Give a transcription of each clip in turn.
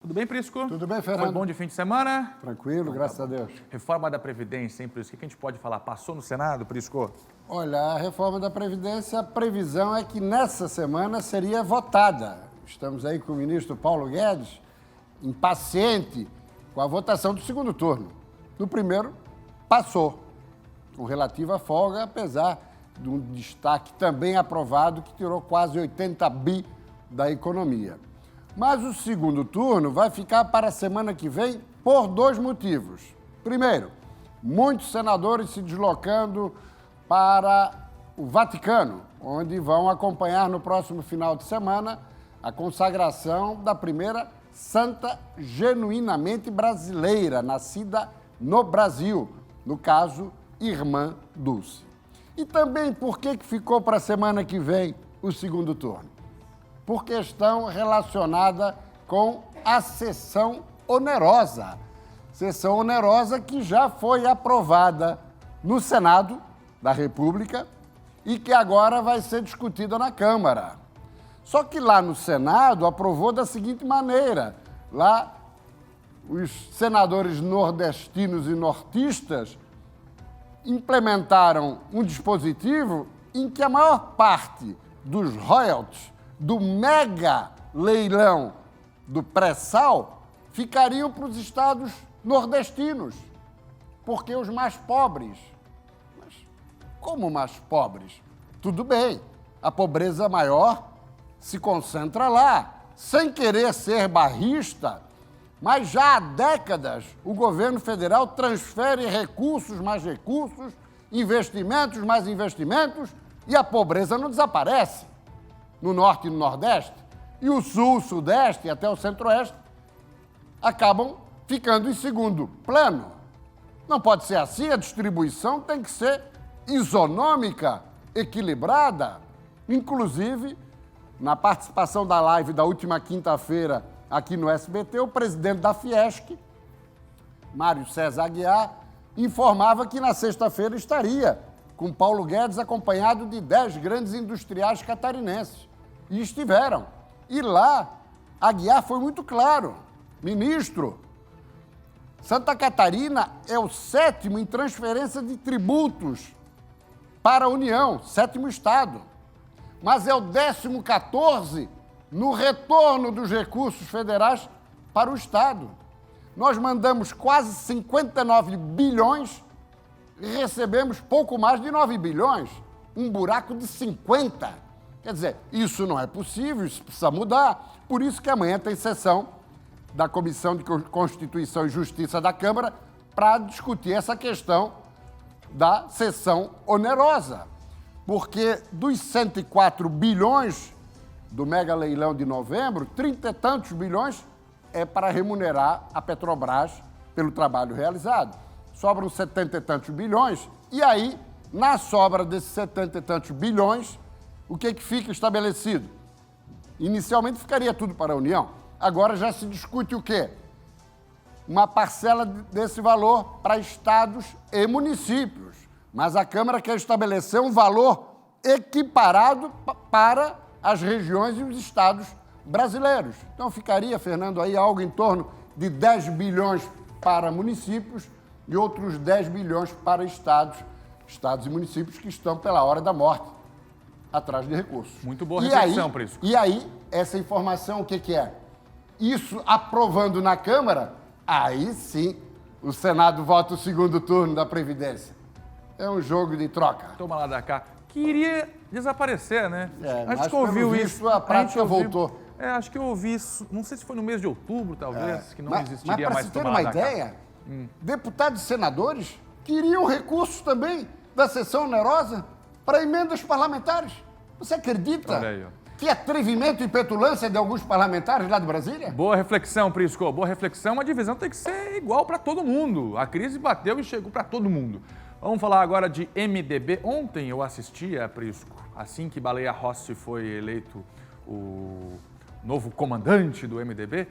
Tudo bem, Prisco? Tudo bem, Fernando? Foi bom de fim de semana? Tranquilo, graças a Deus. Reforma da Previdência, hein, Prisco? O que a gente pode falar? Passou no Senado, Prisco? Olha, a reforma da Previdência, a previsão é que nessa semana seria votada. Estamos aí com o ministro Paulo Guedes, impaciente com a votação do segundo turno. No primeiro, passou, com relativa folga, apesar de um destaque também aprovado que tirou quase 80 bi da economia. Mas o segundo turno vai ficar para a semana que vem por dois motivos. Primeiro, muitos senadores se deslocando para o Vaticano, onde vão acompanhar no próximo final de semana a consagração da primeira santa genuinamente brasileira, nascida no Brasil, no caso, Irmã Dulce. E também por que ficou para a semana que vem o segundo turno? Por questão relacionada com a sessão onerosa. Sessão onerosa que já foi aprovada no Senado da República e que agora vai ser discutida na Câmara. Só que lá no Senado aprovou da seguinte maneira: lá os senadores nordestinos e nortistas implementaram um dispositivo em que a maior parte dos royalties do mega leilão do pré-sal ficariam para os estados nordestinos, porque os mais pobres. Mas como mais pobres? Tudo bem, a pobreza maior se concentra lá, sem querer ser barrista, mas já há décadas o governo federal transfere recursos mais recursos, investimentos mais investimentos, e a pobreza não desaparece no norte e no nordeste, e o sul, o sudeste e até o centro-oeste acabam ficando em segundo plano. Não pode ser assim, a distribuição tem que ser isonômica, equilibrada. Inclusive, na participação da live da última quinta-feira aqui no SBT, o presidente da Fiesc, Mário César Aguiar, informava que na sexta-feira estaria com Paulo Guedes acompanhado de 10 grandes industriais catarinenses. E estiveram. E lá, Aguiar foi muito claro. Ministro, Santa Catarina é o 7º em transferência de tributos para a União, 7º estado. Mas é o 14º no retorno dos recursos federais para o estado. Nós mandamos quase 59 bilhões e recebemos pouco mais de 9 bilhões, um buraco de 50. Quer dizer, isso não é possível, isso precisa mudar. Por isso que amanhã tem sessão da Comissão de Constituição e Justiça da Câmara para discutir essa questão da sessão onerosa. Porque dos 104 bilhões do mega leilão de novembro, 30 e tantos bilhões é para remunerar a Petrobras pelo trabalho realizado. Sobram 70 e tantos bilhões, e aí, na sobra desses 70 e tantos bilhões, o que fica estabelecido? Inicialmente ficaria tudo para a União. Agora já se discute o quê? Uma parcela desse valor para estados e municípios. Mas a Câmara quer estabelecer um valor equiparado para as regiões e os estados brasileiros. Então ficaria, Fernando, aí algo em torno de 10 bilhões para municípios e outros 10 bilhões para estados e municípios que estão pela hora da morte, atrás de recursos. Muito boa reflexão, Prisco. E aí, essa informação, o que é? Isso aprovando na Câmara, aí sim o Senado vota o segundo turno da Previdência. É um jogo de troca. Toma lá da cá. Queria desaparecer, né? Acho que ouviu isso, a prática voltou. Acho que eu ouvi isso, não sei se foi no mês de outubro, talvez, que não existiria mas mais para toma se ter lá uma da cá. ideia, deputados e senadores queriam recursos também da sessão onerosa para emendas parlamentares. Você acredita? Olha aí, ó. Que atrevimento e petulância de alguns parlamentares lá de Brasília? Boa reflexão, Prisco. Boa reflexão. A divisão tem que ser igual para todo mundo. A crise bateu e chegou para todo mundo. Vamos falar agora de MDB. Ontem eu assisti a Prisco, assim que Baleia Rossi foi eleito o novo comandante do MDB,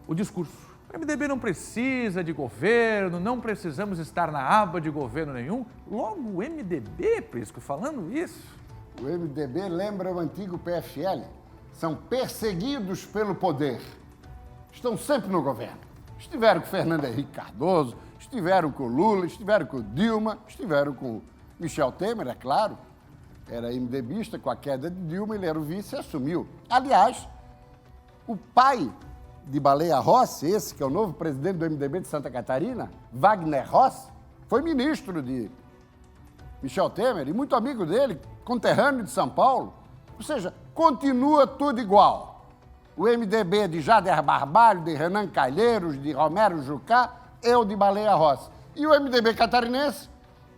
o discurso. O MDB não precisa de governo, não precisamos estar na aba de governo nenhum. Logo o MDB, Prisco, falando isso. O MDB lembra o antigo PFL. São perseguidos pelo poder. estão sempre no governo. Estiveram com Fernando Henrique Cardoso, estiveram com Lula, estiveram com Dilma, estiveram com Michel Temer, é claro. Era MDBista, com a queda de Dilma, ele era o vice e assumiu. Aliás, o pai de Baleia Rossi, esse que é o novo presidente do MDB de Santa Catarina, Wagner Rossi, foi ministro de Michel Temer e muito amigo dele, conterrâneo de São Paulo. Ou seja, continua tudo igual. O MDB de Jader Barbalho, de Renan Calheiros, de Romero Jucá, é o de Baleia Rossi. E o MDB catarinense,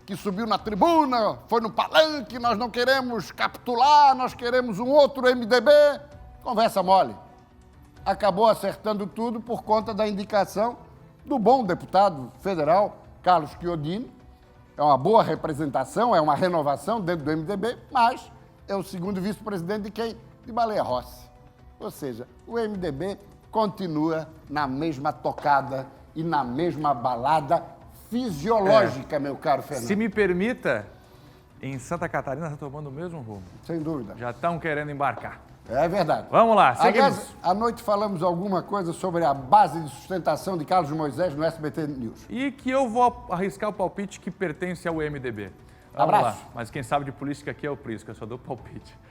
que subiu na tribuna, foi no palanque, nós não queremos capitular, nós queremos um outro MDB. Conversa mole. Acabou acertando tudo por conta da indicação do bom deputado federal, Carlos Chiodini. É uma boa representação, é uma renovação dentro do MDB, mas é o segundo vice-presidente de quem? De Baleia Rossi. Ou seja, o MDB continua na mesma tocada e na mesma balada fisiológica, meu caro Fernando. Se me permita, em Santa Catarina está tomando o mesmo rumo. Sem dúvida. Já estão querendo embarcar. É verdade. Vamos lá, seguimos. Aliás, à noite falamos alguma coisa sobre a base de sustentação de Carlos Moisés no SBT News. E que eu vou arriscar o palpite que pertence ao MDB. Vamos Abraço. lá. Mas quem sabe de política aqui é o Prisca, eu só dou palpite.